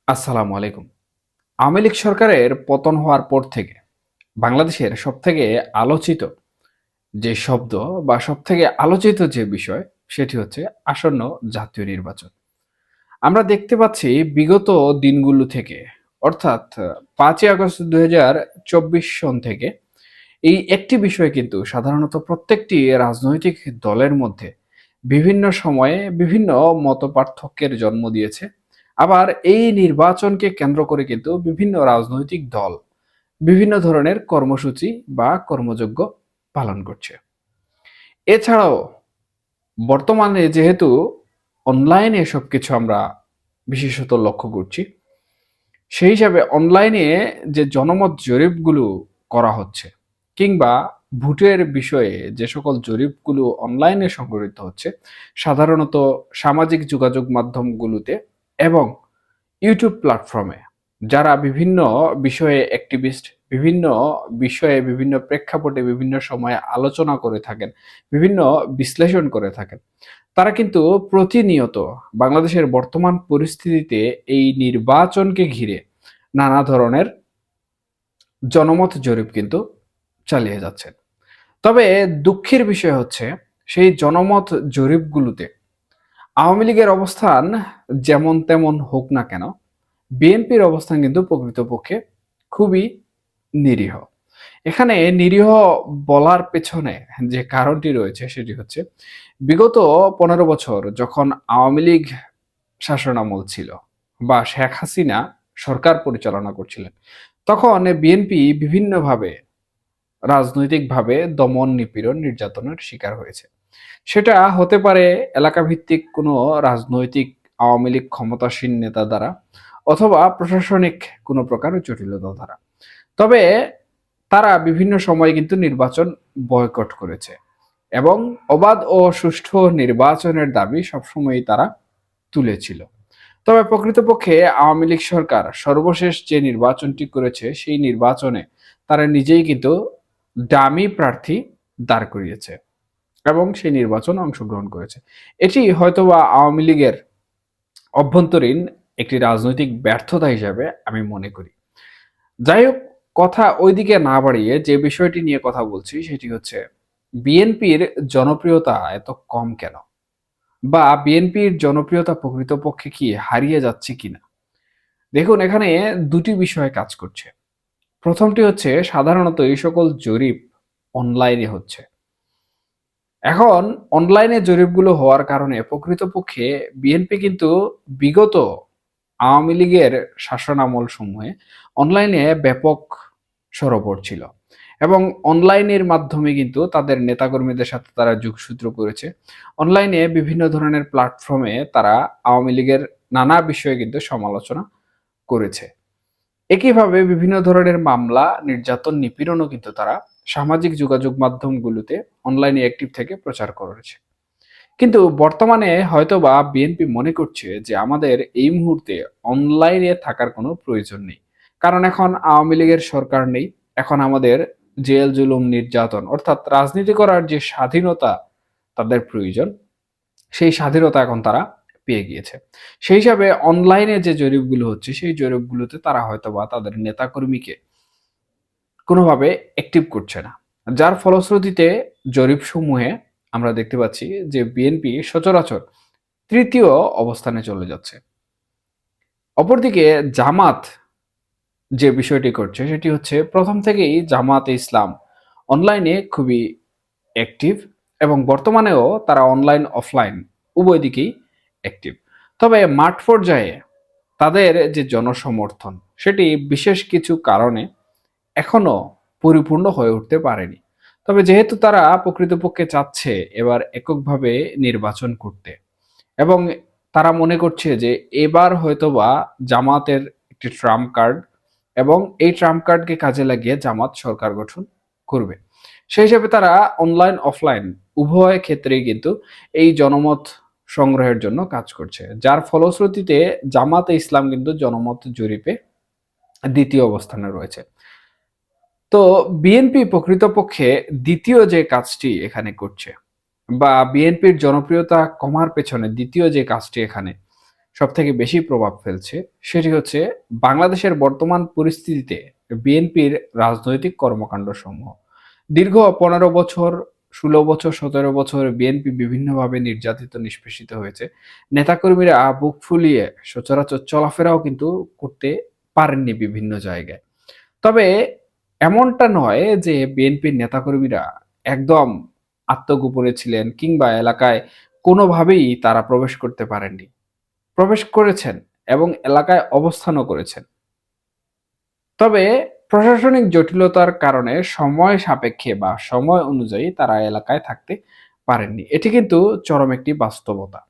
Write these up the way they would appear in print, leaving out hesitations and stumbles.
আসসালামু আলাইকুম। আওয়ামী লীগ সরকারের পতন হওয়ার পর থেকে বাংলাদেশের সবথেকে আলোচিত যে শব্দ বা সবথেকে আলোচিত যে বিষয় সেটি হচ্ছে আসন্ন জাতীয় নির্বাচন। আমরা দেখতে পাচ্ছি বিগত দিনগুলো থেকে অর্থাৎ ৫ই আগস্ট ২০২৪ সন থেকে এই একটি বিষয় কিন্তু সাধারণত প্রত্যেকটি রাজনৈতিক দলের মধ্যে বিভিন্ন সময়ে বিভিন্ন মতপার্থক্যের জন্ম দিয়েছে। আবার এই নির্বাচনকে কেন্দ্র করে কিন্তু বিভিন্ন রাজনৈতিক দল বিভিন্ন ধরনের কর্মসূচি বা কর্মযজ্ঞ পালন করছে। এছাড়াও বর্তমানে যেহেতু অনলাইনে সবকিছু আমরা বিশেষত লক্ষ্য করছি, সেই হিসাবে অনলাইনে যে জনমত জরিপগুলো করা হচ্ছে কিংবা ভোটের বিষয়ে যে সকল জরিপগুলো অনলাইনে সংগঠিত হচ্ছে, সাধারণত সামাজিক যোগাযোগ মাধ্যমগুলোতে এবং ইউটিউব প্ল্যাটফর্মে যারা বিভিন্ন বিষয়ে অ্যাক্টিভিস্ট, বিভিন্ন বিষয়ে বিভিন্ন প্রেক্ষাপটে বিভিন্ন সময়ে আলোচনা করে থাকেন, বিভিন্ন বিশ্লেষণ করে থাকেন। তারা কিন্তু প্রতিনিয়ত বাংলাদেশের বর্তমান পরিস্থিতিতে এই নির্বাচনকে ঘিরে নানা ধরনের জনমত জরিপ কিন্তু চালিয়ে যাচ্ছেন। তবে দুঃখের বিষয় হচ্ছে সেই জনমত জরিপগুলোতে আওয়ামী লীগের অবস্থান যেমন তেমন হোক না কেন, বিএনপির অবস্থান কিন্তু প্রকৃতপক্ষে খুবই নিরীহ। এখানে নিরীহ বলার পেছনে যে কারণটি রয়েছে সেটি হচ্ছে বিগত ১৫ বছর যখন আওয়ামী লীগ শাসনামল ছিল বা শেখ হাসিনা সরকার পরিচালনা করছিলেন, তখন বিএনপি বিভিন্নভাবে রাজনৈতিকভাবে দমন, নিপীড়ন, নির্যাতনের শিকার হয়েছে। সেটা হতে পারে এলাকাভিত্তিক কোনো রাজনৈতিক আওয়ামী লীগ ক্ষমতাসীন নেতা দ্বারা অথবা প্রশাসনিক কোনো প্রকার জটিলতা দ্বারা। তবে তারা বিভিন্ন সময় কিন্তু নির্বাচন বয়কট করেছে এবং অবাধ ও সুষ্ঠু নির্বাচনের দাবি সবসময়ই তারা তুলেছিল। তবে প্রকৃতপক্ষে আওয়ামী লীগ সরকার সর্বশেষ যে নির্বাচনটি করেছে সেই নির্বাচনে তারা নিজেই কিন্তু ডামি প্রার্থী দাঁড় করিয়েছে এবং সেই নির্বাচনে অংশগ্রহণ করেছে। এটি হয়তোবা আওয়ামী লীগের অভ্যন্তরীণ একটি রাজনৈতিক ব্যর্থতা হিসাবে আমি মনে করি। যাই হোক, কথা ওইদিকে না বাড়িয়ে যে বিষয়টি নিয়ে কথা বলছি সেটি হচ্ছে বিএনপির জনপ্রিয়তা এত কম কেন? বা বিএনপির জনপ্রিয়তা প্রকৃতপক্ষে কি হারিয়ে যাচ্ছে কিনা? দেখুন, এখানে দুটি বিষয় কাজ করছে। প্রথমটি হচ্ছে সাধারণত এই সকল জরিপ অনলাইনে হচ্ছে। এখন অনলাইনে জরিপগুলো হওয়ার কারণে প্রকৃতপক্ষে বিএনপি কিন্তু বিগত আওয়ামী লীগের শাসনামল সমূহে অনলাইনে ব্যাপক সরবর ছিল এবং অনলাইনের মাধ্যমে কিন্তু তাদের নেতাকর্মীদের সাথে তারা যোগসূত্র করেছে। অনলাইনে বিভিন্ন ধরনের প্ল্যাটফর্মে তারা আওয়ামী লীগের নানা বিষয়ে কিন্তু সমালোচনা করেছে। একইভাবে বিভিন্ন ধরনের মামলা, নির্যাতন, নিপীড়নও কিন্তু তারা সামাজিক যোগাযোগ মাধ্যমগুলোতে অনলাইনে অ্যাক্টিভ থেকে প্রচার করেছে। কিন্তু বর্তমানে হয়তোবা বিএনপি মনে করছে যে আমাদের এই মুহূর্তে অনলাইনে থাকার কোনো প্রয়োজন নেই। কারণ এখন আওয়ামী লীগের সরকার নেই। এখন আমাদের জেল, জুলুম, নির্যাতন অর্থাৎ রাজনীতি করার যে স্বাধীনতা তাদের প্রয়োজন, সেই স্বাধীনতা এখন তারা পেয়ে গিয়েছে। সেই হিসাবে অনলাইনে যে জরিপগুলো হচ্ছে সেই জরিপগুলোতে তারা হয়তোবা তাদের নেতাকর্মীকে কোনোভাবে অ্যাক্টিভ করছে না। যার ফলশ্রুতিতে জরিপসমূহে আমরা দেখতে পাচ্ছি যে বিএনপি সচরাচর ৩য় অবস্থানে চলে যাচ্ছে। অপরদিকে জামাত যে বিষয়টি করছে সেটি হচ্ছে প্রথম থেকেই জামাতে ইসলাম অনলাইনে খুবই অ্যাক্টিভ এবং বর্তমানেও তারা অনলাইন, অফলাইন উভয় দিকেই অ্যাক্টিভ। তবে মাঠ পর্যায়ে তাদের যে জনসমর্থন সেটি বিশেষ কিছু কারণে এখনো পরিপূর্ণ হয়ে উঠতে পারেনি। তবে যেহেতু তারা প্রকৃতপক্ষে চাচ্ছে এবার এককভাবে নির্বাচন করতে এবং তারা মনে করছে যে এবার হয়তোবা জামাতের একটি ট্রাম্প কার্ড এবং এই ট্রাম্প কার্ডকে কাজে লাগিয়ে জামাত সরকার গঠন করবে। সেই হিসেবে তারা অনলাইন, অফলাইন উভয় ক্ষেত্রেই কিন্তু এই জনমত সংগ্রহের জন্য কাজ করছে। যার ফলশ্রুতিতে জামাতে ইসলাম কিন্তু জনমত জরিপে ২য় অবস্থানে রয়েছে। তো বিএনপি প্রকৃতপক্ষে ২য় যে কাজটি এখানে করছে বা বিএনপির জনপ্রিয়তা কমার পেছনে ২য় যে কাজটি এখানে সবথেকে বেশি প্রভাব ফেলছে সেটি হচ্ছে বাংলাদেশের বর্তমান পরিস্থিতিতে বিএনপির রাজনৈতিক কর্মকাণ্ডসমূহ। দীর্ঘ ১৫ বছর, ১৬ বছর, ১৭ বছর বিএনপি বিভিন্নভাবে নির্যাতিত, নিষ্পেষিত হয়েছে। নেতাকর্মীরা বুক ফুলিয়ে সচরাচর চলাফেরাও কিন্তু করতে পারেননি বিভিন্ন জায়গায়। তবে এমনটা নয় যে বিএনপির নেতাকর্মীরা একদম আত্মগোপনে ছিলেন কিংবা এলাকায় কোনোভাবেই তারা প্রবেশ করতে পারেননি। প্রবেশ করেছেন এবং এলাকায় অবস্থানও করেছেন। তবে প্রশাসনিক জটিলতার কারণে সময় সাপেক্ষে বা সময় অনুযায়ী তারা এলাকায় থাকতে পারেননি। এটি কিন্তু চরম একটি বাস্তবতা।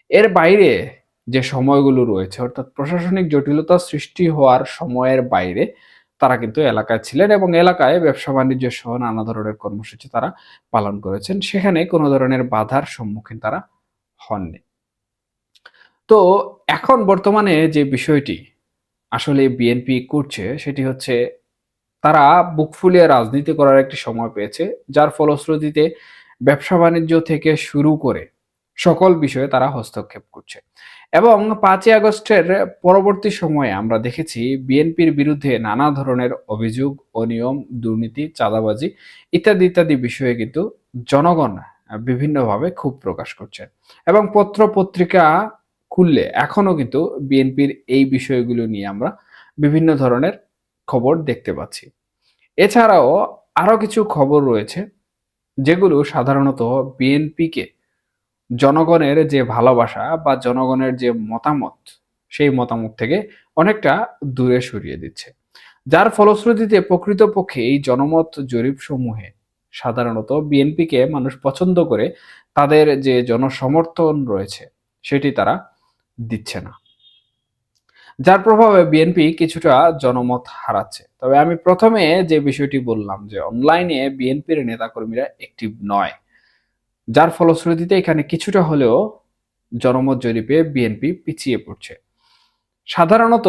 এর বাইরে যে সময়গুলো রয়েছে অর্থাৎ প্রশাসনিক জটিলতা সৃষ্টি হওয়ার সময়ের বাইরে তারা কিন্তু এলাকায় ছিলেন এবং এলাকায় ব্যবসা-বাণিজ্য সহ নানা ধরনের কর্মসূচি তারা পালন করেছেন। সেখানে কোনো ধরনের বাধার সম্মুখীন তারা হননি। তো এখন বর্তমানে যে বিষয়টি আসলে বিএনপি করছে সেটি হচ্ছে তারা বুক ফুলিয়ে রাজনীতি করার একটি সময় পেয়েছে। যার ফলশ্রুতিতে ব্যবসা-বাণিজ্য থেকে শুরু করে সকল বিষয়ে তারা হস্তক্ষেপ করছে। এবং ৫ই আগস্টের পরবর্তী সময়ে আমরা দেখেছি বিএনপির বিরুদ্ধে নানা ধরনের অভিযোগ, অনিয়ম, দুর্নীতি, চাঁদাবাজি ইত্যাদি, ইত্যাদি বিষয়ে কিন্তু জনগণ বিভিন্নভাবে ক্ষোভ প্রকাশ করছে। এবং পত্র-পত্রিকা খুললে এখনো কিন্তু বিএনপির এই বিষয়গুলো নিয়ে আমরা বিভিন্ন ধরনের খবর দেখতে পাচ্ছি। এছাড়াও আরো কিছু খবর রয়েছে যেগুলো সাধারণত বিএনপিকে জনগণের যে ভালোবাসা বা জনগণের যে মতামত সেই মতামত থেকে অনেকটা দূরে সরিয়ে দিচ্ছে। যার ফলশ্রুতিতে প্রকৃতপক্ষে এই জনমত জরিপ সমূহে সাধারণত বিএনপিকে মানুষ পছন্দ করে তাদের যে জনসমর্থন রয়েছে সেটি তারা দিচ্ছে না। যার প্রভাবে বিএনপি কিছুটা জনমত হারাচ্ছে। তবে আমি প্রথমে যে বিষয়টি বললাম যে অনলাইনে বিএনপির নেতাকর্মীরা অ্যাক্টিভ নয়। যার ফলশ্রুতিতে এখানে কিছুটা হলেও জনমত জরিপে বিএনপি পিছিয়ে পড়ছে। সাধারণত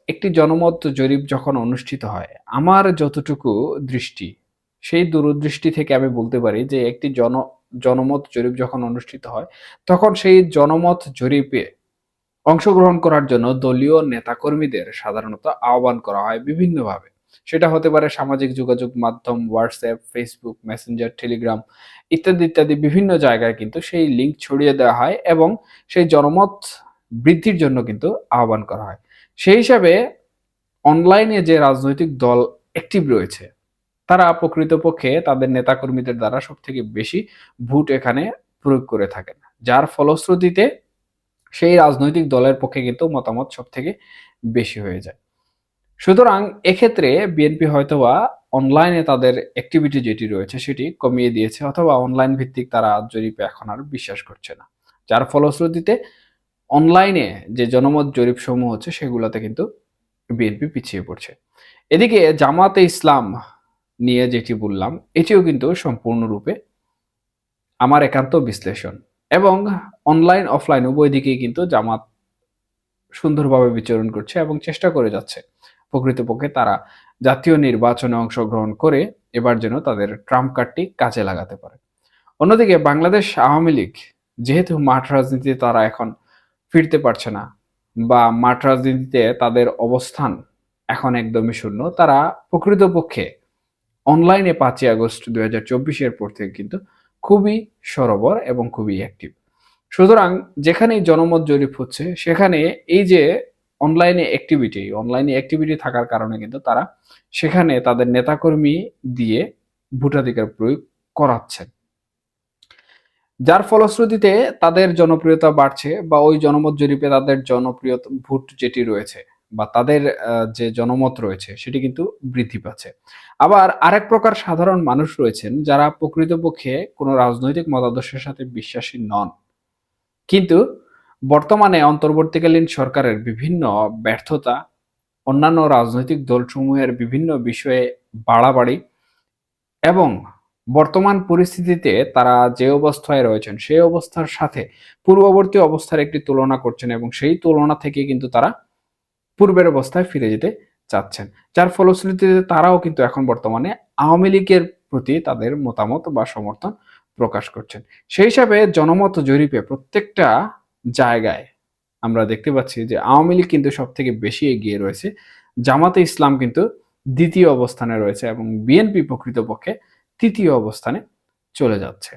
একটি জনমত জরিপ যখন অনুষ্ঠিত হয়, আমার যতটুকু দৃষ্টি, সেই দূরদৃষ্টি থেকে আমি বলতে পারি যে একটি জনমত জরিপ যখন অনুষ্ঠিত হয়, তখন সেই জনমত জরিপে অংশগ্রহণ করার জন্য দলীয় নেতাকর্মীদের সাধারণত আহ্বান করা হয় বিভিন্নভাবে। সেটা হতে পারে সামাজিক যোগাযোগ মাধ্যম, হোয়াটসঅ্যাপ, ফেসবুক, মেসেঞ্জার, টেলিগ্রাম ইত্যাদি, ইত্যাদি বিভিন্ন জায়গায় কিন্তু সেই লিঙ্ক ছড়িয়ে দেওয়া হয় এবং সেই জনমত বৃদ্ধির জন্য কিন্তু আহ্বান করা হয়। সেই হিসাবে অনলাইনে যে রাজনৈতিক দল অ্যাক্টিভ রয়েছে, তারা প্রকৃতপক্ষে তাদের নেতাকর্মীদের দ্বারা সবথেকে বেশি ভোট এখানে প্রয়োগ করে থাকেন। যার ফলশ্রুতিতে সেই রাজনৈতিক দলের পক্ষে কিন্তু মতামত সবথেকে বেশি হয়ে যায়। সুতরাং এক্ষেত্রে বিএনপি হয়তোবা অনলাইনে তাদের অ্যাক্টিভিটি যেটি রয়েছে সেটি কমিয়ে দিয়েছে অথবা অনলাইন ভিত্তিক তারা জরিপে এখন আর বিশ্বাস করছে না। যার ফলশ্রুতিতে অনলাইনে যে জনমত জরিপ সমূহ হচ্ছে সেগুলোতে কিন্তু বিএনপি পিছিয়ে পড়ছে। এদিকে জামাতে ইসলাম নিয়ে যেটি বললাম এটিও কিন্তু সম্পূর্ণরূপে আমার একান্ত বিশ্লেষণ এবং অনলাইন অফলাইন উভয় দিকেই কিন্তু জামাত সুন্দরভাবে বিচরণ করছে এবং চেষ্টা করে যাচ্ছে প্রকৃতপক্ষে তারা জাতীয় নির্বাচনে অংশগ্রহণ করে এবার যেন তাদের ট্রাম্প কার্ডটি কাজে লাগাতে পারে। অন্যদিকে বাংলাদেশ আওয়ামী লীগ যেহেতু মাঠ রাজনীতিতে তারা এখন ফিরতে পারছে না বা মাঠ রাজনীতিতে তাদের অবস্থান এখন একদমই শূন্য, তারা প্রকৃতপক্ষে অনলাইনে ৫ই আগস্ট ২০২৪ পর থেকে কিন্তু খুবই সরবর এবং খুবই অ্যাক্টিভ। সুতরাং যেখানেই জনমত জরিপ হচ্ছে সেখানে এই যে অনলাইনে অ্যাক্টিভিটি থাকার কারণে কিন্তু তারা সেখানে তাদের নেতাকর্মী দিয়ে ভোটাধিকার প্রয়োগ করাচ্ছেন। যার ফলশ্রুতিতে তাদের জনপ্রিয়তা বাড়ছে বা ওই জনমত জরিপে তাদের জনপ্রিয়তা ভোট যেটি রয়েছে বা তাদের যে জনমত রয়েছে সেটি কিন্তু বৃদ্ধি পাচ্ছে। আবার আরেক প্রকার সাধারণ মানুষ রয়েছেন যারা প্রকৃতপক্ষে কোনো রাজনৈতিক মতাদর্শের সাথে বিশ্বাসী নন। কিন্তু বর্তমানে অন্তর্বর্তীকালীন সরকারের বিভিন্ন ব্যর্থতা, অন্যান্য রাজনৈতিক দলসমূহের বিভিন্ন বিষয়ে বাড়াবাড়ি এবং বর্তমান পরিস্থিতিতে তারা যে অবস্থায় রয়েছেন সেই অবস্থার সাথে পূর্ববর্তী অবস্থার একটি তুলনা করছেন এবং সেই তুলনা থেকে কিন্তু তারা পূর্বের অবস্থায় ফিরে যেতে চাচ্ছেন। যার ফলশ্রুতিতে তারাও কিন্তু এখন বর্তমানে আওয়ামী লীগের প্রতি তাদের মতামত বা সমর্থন প্রকাশ করছেন। সেই হিসাবে জনমত জরিপে প্রত্যেকটা জায়গায় আমরা দেখতে পাচ্ছি যে আওয়ামী লীগ কিন্তু সবথেকে বেশি এগিয়ে রয়েছে। জামাতে ইসলাম কিন্তু ২য় অবস্থানে রয়েছে এবং বিএনপি প্রকৃতপক্ষে ৩য় অবস্থানে চলে যাচ্ছে।